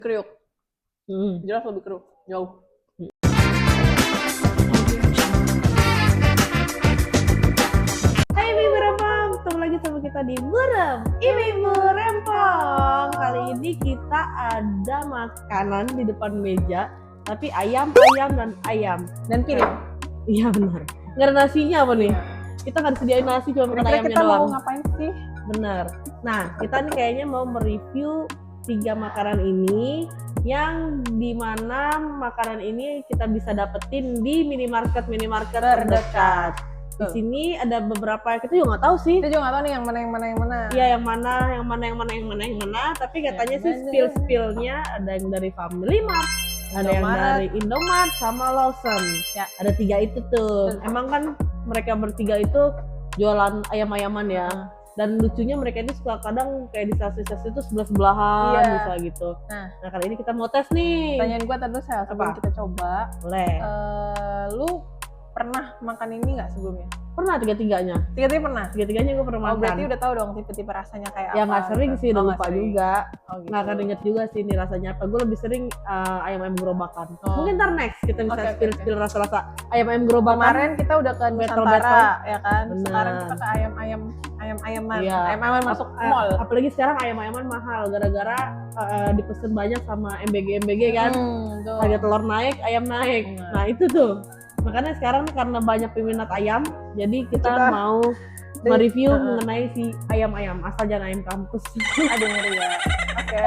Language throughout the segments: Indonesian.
Kriuk. Jelas lebih kriuk. Jauh. Hai Ibu Rempong, ketemu lagi sama kita di Burem Ibu Rempong. Kali ini kita ada makanan di depan meja, tapi ayam dan ayam. Dan piring. Iya benar. Nggak ada nasinya apa nih? Kita nggak disediain nasi, cuma makan Kira-kira ayamnya kita doang. mau ngapain sih? Benar. Nah, kita nih kayaknya mau mereview 3 makanan ini yang dimana makanan ini kita bisa dapetin di minimarket terdekat. Di sini ada beberapa, kita juga nggak tahu sih. Kita juga nggak tahu nih yang mana. Iya, yang mana. Tapi katanya sih spill-spillnya ada yang dari Family Mart, ada yang dari Indomart sama Lawson. Ya. Ada 3 itu tuh. Emang kan mereka bertiga itu jualan ayam-ayaman ya. Dan lucunya mereka itu suka kadang kayak di stasiun-stasiun itu sebelah-sebelahan bisa gitu. Nah kali ini kita mau tes nih. Pertanyaan gue tadi sebelum kita coba. Boleh. Lu pernah makan ini nggak sebelumnya? Pernah tiga-tiganya pernah? Tiga-tiganya gue pernah makan. Oh berarti udah tahu dong tipe-tipe rasanya kayak ya, apa? Nggak sering sih, udah lupa juga. Gitu. Nggak akan inget juga sih ini rasanya apa. Gue lebih sering ayam-ayam gerobakan. Mungkin ntar next kita bisa spill rasa-rasa ayam-ayam gerobakan. Kemarin kita udah ke Nusantara ya kan. Bener. Sekarang kita ke ayam-ayaman. Iya. Ayam-ayaman masuk mall. Apalagi sekarang ayam-ayaman mahal gara-gara dipesen banyak sama MBG kan. Harga telur naik, ayam naik. Nah itu tuh. Makanya sekarang karena banyak peminat ayam, jadi kita mau mereview mengenai si ayam-ayam, asal jangan ayam kampus. Aduh ngeri ya. Oke.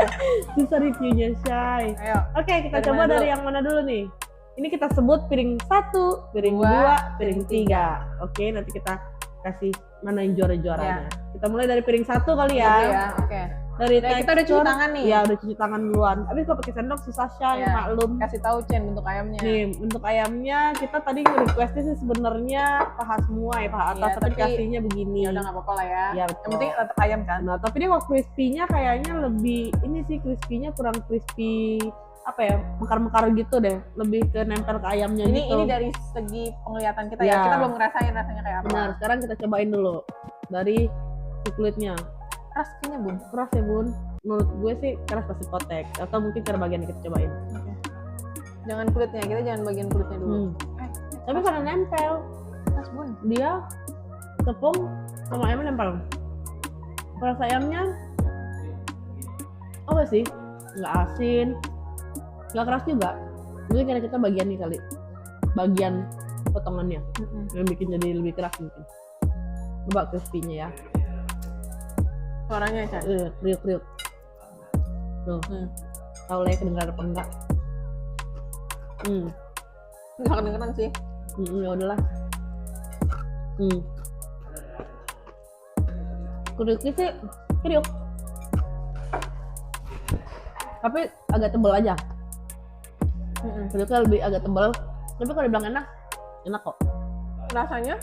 Susah reviewnya, Shay. Ayo. Oke, kita coba dari yang mana dulu nih? Ini kita sebut piring 1, piring 2, piring 3. Oke, nanti kita kasih mana yang juara-juaranya. Kita mulai dari piring 1 kali ya. Oke. Dari kita udah cuci tangan nih. Iya, udah cuci tangan duluan. Tapi kalau pakai sendok susah, Shay, maklum. Kasih tahu Chen bentuk ayamnya. Nih, bentuk ayamnya kita tadi requestnya sih sebenarnya paha semua ya, paha atas, tapi kasihnya begini. Ya udah nggak apa-apa lah ya. Ya, yang penting tetap ayam kan. Nah, tapi dia kok crispy-nya kayaknya lebih ini sih, crispy-nya kurang crispy apa ya, mekar-mekar gitu deh, lebih ke nempel ke ayamnya gitu. Ini dari segi penglihatan kita ya. Kita belum ngerasain rasanya kayak apa. Benar, sekarang kita cobain dulu dari si kulitnya. Keras kayaknya Bun. Keras ya Bun. Menurut gue sih keras pasti kotek, atau mungkin cara bagian kita cobain. Jangan kulitnya, kita jangan bagian kulitnya dulu. Tapi karena nempel, Mas Bun, dia tepung sama ayamnya nempel. Rasa ayamnya apa sih? Nggak asin, nggak keras juga. Mungkin karena kita bagian nih kali, bagian potongannya yang bikin jadi lebih keras mungkin. Coba crispy-nya ya. Suaranya Chan. Kriuk. Tuh, tahu lah ya kedengaran apa enggak? Nggak kedengeran sih. Ya udahlah. Kriuknya sih kriuk. Tapi agak tebal aja. Kriuknya lebih agak tebal. Tapi kalau dibilang enak kok. Rasanya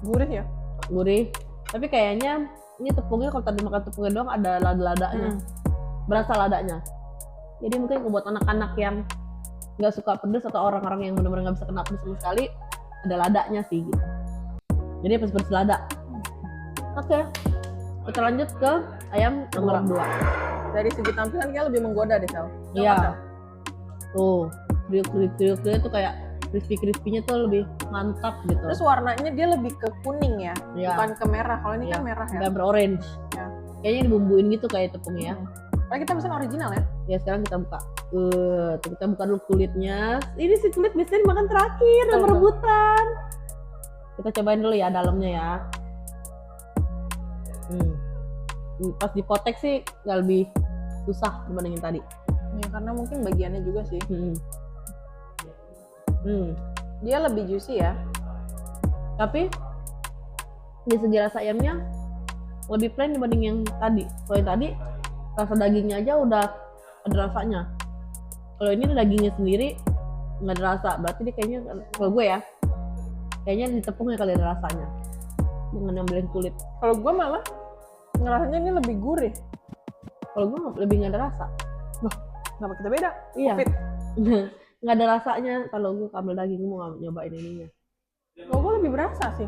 gurih ya? Gurih. Tapi kayaknya ini tepungnya, kalau tadi makan tepungnya doang ada lada-ladanya. Berasa ladanya. Jadi mungkin buat anak-anak yang nggak suka pedas atau orang-orang yang benar-benar nggak bisa kena pedas sama sekali, ada ladanya sih gitu. Jadi pedas-pedas lada. Oke. Kita lanjut ke ayam nomor 2. Dari segi tampilan kayak lebih menggoda deh Sal. Iya. Tuh, kriuk-kriuk tuh kayak crispy-crispy-nya tuh lebih mantap gitu. Terus warnanya dia lebih ke kuning ya, bukan ke merah. Kalau ini kan merah ya. Gambar orange. Ya. Kayaknya dibumbuin gitu kayak tepungnya. Karena kita pesan original ya. Ya sekarang kita buka. Kita buka dulu kulitnya. Ini sih kulit biasanya dimakan terakhir, sama rebutan. Kita cobain dulu ya dalamnya ya. Pas dipotek sih nggak lebih susah dibandingin tadi. Ya karena mungkin bagiannya juga sih. Dia lebih juicy ya. Tapi di segi rasa ayamnya lebih plain dibanding yang tadi. Kalau yang tadi rasa dagingnya aja udah ada rasanya. Kalau ini dagingnya sendiri nggak ada rasa. Berarti dia kayaknya, kalau gue ya, kayaknya di tepungnya kali ada rasanya dengan ngambilin kulit. Kalau gue malah ngerasanya ini lebih gurih. Kalau gue lebih nggak ada rasa. Loh, kenapa kita beda? Iya. Nggak ada rasanya. Kalau gue ambil daging, gue nggak nyobain ininya. Kalau gue lebih berasa sih,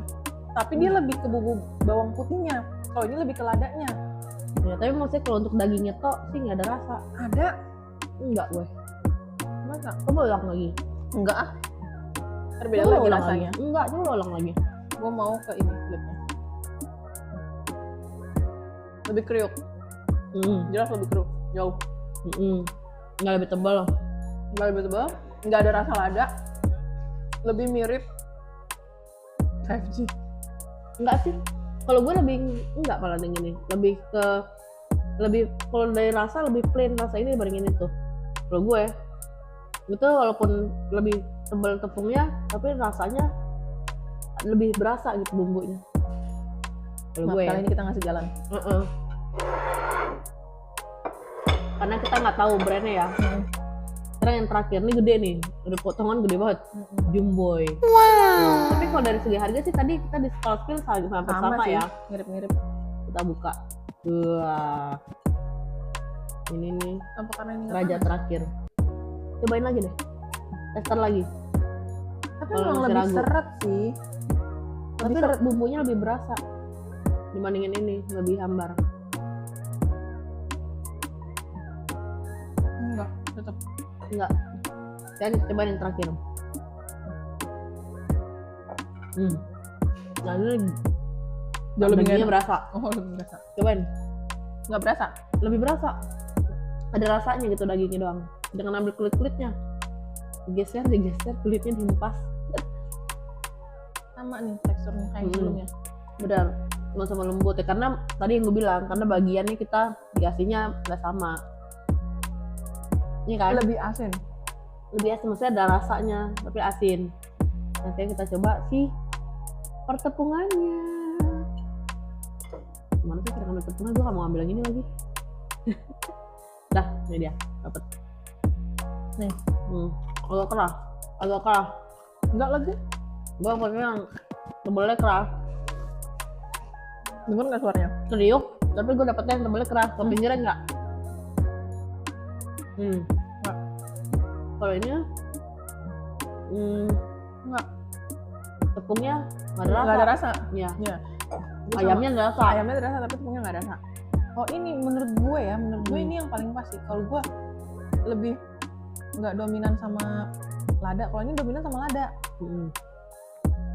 tapi dia lebih ke bumbu bawang putihnya. Kalau ini lebih ke ladanya. Ya, tapi maksudnya kalau untuk dagingnya tok sih nggak ada rasa. Ada. Enggak gue. Masa? Coba ulang lagi. Enggak ah. Berbeda Coba lagi ulang rasanya. lagi. Enggak, coba ulang lagi. Gue mau ke ini kulitnya. Lebih kriuk. Jelas lebih kriuk. Jauh. Nggak lebih tebal. Nggak lebih tebal. Nggak ada rasa lada. Lebih mirip 5G. Enggak sih. Kalau gue lebih enggak malah yang ini. Lebih kalau dari rasa lebih plain rasa ini dibandingin itu. Kalau gue itu walaupun lebih tebal tepungnya tapi rasanya lebih berasa gitu bumbunya. Kalau gue kali ini kita ngasih jalan. Karena kita nggak tahu brandnya ya. Sekarang yang terakhir nih gede nih, udah potongan gede banget, Jumboy. Wow. Tapi kalau dari segi harga sih tadi kita di Scalpel sama sih, ya. Mirip-mirip. Kita buka. Wah. Ini nih. Apa karena ini raja terakhir. Cobain lagi deh. Tester lagi. Tapi memang lebih seret sih. Tapi bumbunya lebih berasa dibandingin ini, lebih hambar. Enggak, tetap enggak. Saya cobain yang terakhir. Nah ini jauh lebih dagingnya berasa. Oh, lebih berasa. Cobain. Nggak berasa? Lebih berasa. Ada rasanya gitu dagingnya doang. Jangan ambil kulit-kulitnya. Digeser kulitnya dihempas. Sama nih teksturnya kayak sebelumnya. Benar. Sama lembut ya, karena tadi yang gue bilang karena bagiannya kita dikasihnya nggak sama. Ini kan lebih asin maksudnya ada rasanya tapi asin. Nanti kita coba sih pertepungannya. Mana sih cara ngambil tepungan, gue gak mau ambil yang ini lagi. Dah, ini dia dapet nih. Agak keras enggak lagi, gue pakai yang tebelnya keras. denger nggak suaranya? Kriuk, tapi gue dapetnya yang tebelnya keras. Kalau pinggirnya enggak. Kalau ini enggak, tepungnya nggak ada rasa. Iya. Ya. Ayamnya ada rasa. Ayamnya ada rasa tapi tepungnya nggak ada rasa. Oh ini menurut gue ini yang paling pas sih. Kalau gue lebih nggak dominan sama lada. Kalau ini dominan sama lada.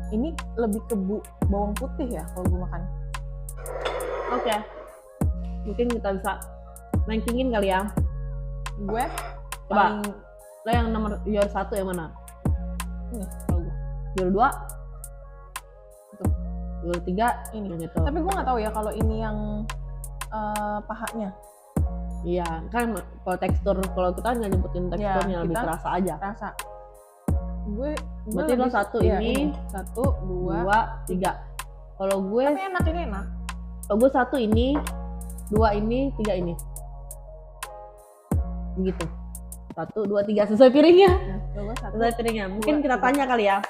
Ini lebih ke bawang putih ya kalau gue makan. Oke. Mungkin kita bisa rankingin kali ya. Gue coba. Lo yang nomor juara 1 yang mana? Ini kalau gue. Juara 2? Itu. Juara 3 ini. Yang itu. Tapi gue nggak tahu ya kalau ini yang pahanya. Iya, kan kalau tekstur, kalau kita nggak nyebutin teksturnya, lebih terasa aja. Rasa. Gue berarti lo 1 ini, 1, 2, 3. Kalau gue tapi ini enak. Kalau gue 1 ini, 2 ini, 3 ini. Gitu. 1, 2, 3 sesuai piringnya. Sesuai piringnya. Mungkin kita tanya kali ya.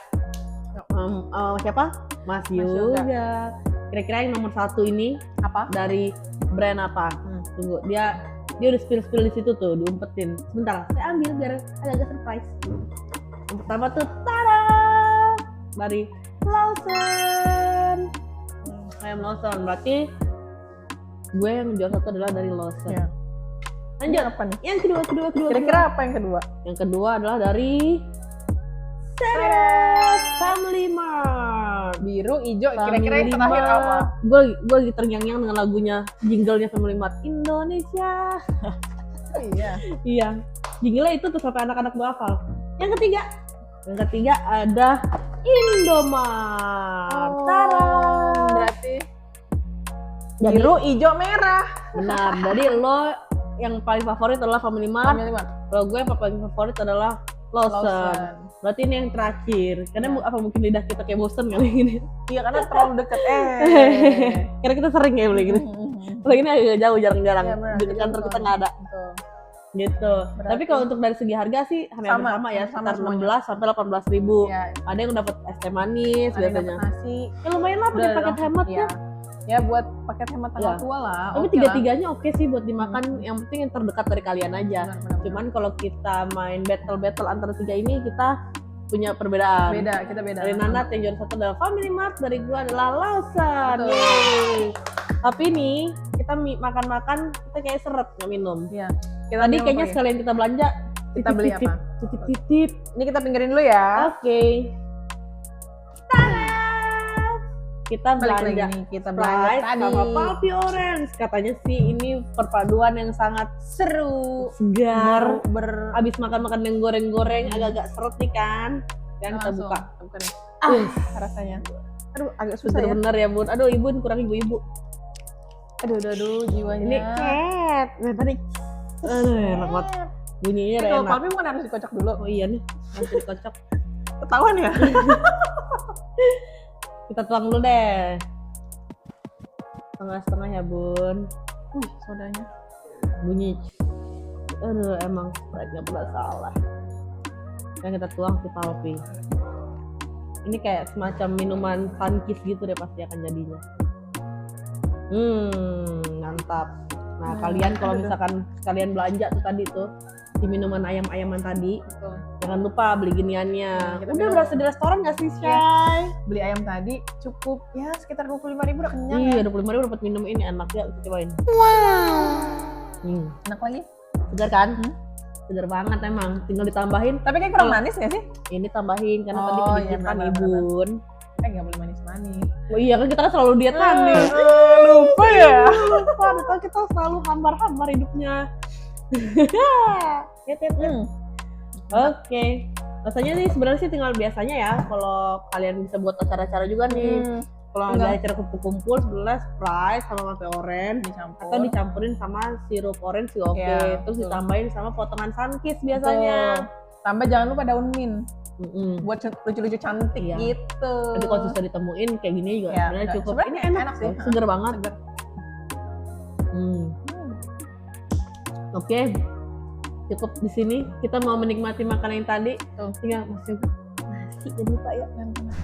Siapa? Mas Yoga. Kira-kira yang nomor 1 ini apa? Dari brand apa? Tunggu, dia udah spill di situ tuh, diumpetin. Sebentar, saya ambil biar agak surprise. Yang pertama tuh, tada! Dari Lawson. Ayam Lawson, berarti gue yang juara 1 adalah dari Lawson. Ya. Lanjut apa nih? Yang kedua. Kira-kira apa yang kedua? Yang kedua adalah dari Ceres Family Mart. Biru, hijau. Kira-kira yang terakhir apa? Gue lagi terngiang-ngiang dengan lagunya, jinglenya Family Mart Indonesia. Iya. Jinglenya itu tuh sampai anak-anak gue hafal. Yang ketiga ada Indomart. Berarti biru, hijau, merah. Benar. Jadi lo yang paling favorit adalah Family Mart. Kalau gue yang paling favorit adalah Lawson. Berarti ini yang terakhir. Karena apa mungkin lidah kita kayak bosen kali gini? Iya, karena terlalu dekat. Karena kita sering ya beli gini. Kalau ini agak jauh, jarang-jarang. Di kantor kita nggak ada. Gitu. Berarti, tapi kalau untuk dari segi harga sih sama ya, sekitar 16 sampai 18 ribu. Ya. Ada yang dapat es teh manis biasanya. Nasi. Ya lumayan lah pakai paket hemat ya. Ya buat paket hemat tanggal tua lah. Tapi tiga-tiganya oke sih buat dimakan. Yang penting yang terdekat dari kalian aja. Benar. Cuman kalau kita main battle antara 3 ini, kita punya perbedaan. Kita beda. Dari Nanat yang juara 1 adalah Family Mart, dari gua adalah Lawson. Tapi nih kita kita makan-makan kita kayak seret nggak minum. Iya. Tadi kayaknya sekalian kita belanja. Kita beli apa? Titip. Ini kita pinggirin dulu ya. Oke. Kita Balik belanja lagi nih, kita belanja Sprite tadi. sama Papi Orange. Katanya sih ini perpaduan yang sangat Seru. segar. Ber Abis makan-makan yang goreng-goreng agak-agak seret nih kan. Dan kita langsung. buka. Buka deh. Wih, Rasanya. Aduh, agak susah ya. bener ya bun. Aduh ibu kurang ibu-ibu. Aduh, jiwanya. Ini cat. Nah, tadi. Enak banget. Bunyinya udah Kalau enak. Papi bukan harus dikocok dulu. Oh iya nih. Masih dikocok. Ketahuan ya? Kita tuang dulu deh. Setengah-setengah ya bun. Sodanya. Bunyi. Aduh emang Sprite gak pernah salah. Dan kita tuang si Palpi. Ini kayak semacam minuman Sunkist gitu deh pasti akan jadinya. Mantap. Nah kalian kalau misalkan kalian belanja tuh tadi tuh di minuman ayam-ayaman tadi, Betul. jangan lupa beli giniannya. Kita Udah minum. berasa di restoran gak sih Shay? Beli ayam tadi cukup ya sekitar 25.000 udah kenyang Iya, ya. 25.000 dapat minum ini enak ya, kita cobain. Enak lagi. Segar kan? Segar banget emang. Tinggal ditambahin. Tapi kayak kurang manis gak sih? Ini tambahin karena tadi Oh, pendidikan iya, benar, Ibun. Gak boleh manis-manis. Oh iya kan kita kan selalu diet manis. Lupa ya. Lupa, betul kita selalu hambar-hambar hidupnya. Oke. Rasanya nih sebenarnya sih tinggal biasanya ya. Kalau kalian bisa buat acara-acara juga nih. Kalau ada acara kumpul-kumpul sebenarnya Sprite sama Papi Orange Dicampur. atau dicampurin sama sirup orange juga oke. Iya, Terus betul. ditambahin sama potongan Sunkist biasanya. Tambah jangan lupa daun mint buat lucu-lucu cantik Iya. gitu. Tapi kalau susah ditemuin kayak gini juga Ya, sebenarnya cukup. sebenarnya Ini enak, enak sih. seger banget. Seger. Oke, cukup di sini. Kita mau menikmati makanan yang tadi. Tuh. Tinggal masih nasi jadi Pak ya.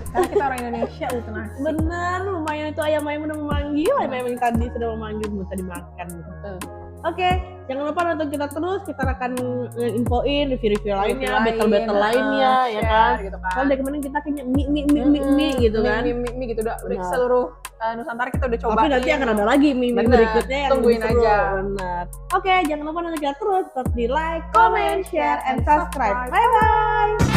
Karena kita orang Indonesia butuh nasi. Bener, lumayan itu ayam-ayam udah memanggil, ayam-ayam yang tadi sudah memanggil minta dimakan. Betul. Oke, jangan lupa nonton kita terus. Kita akan infoin review-review lainnya, Lain, battle-battle lainnya, ya share, kan? Gitu kan. Kalau dari kemarin kita kayaknya mie gitu kan. Mie gitu udah Benar. seluruh Nusantara kita udah coba. Tapi nanti akan ada lagi mie Bener. berikutnya yang Tungguin lebih seru. aja. Benar. Oke, jangan lupa nonton kita terus. Tetap di like, comment, share, and subscribe. Bye-bye.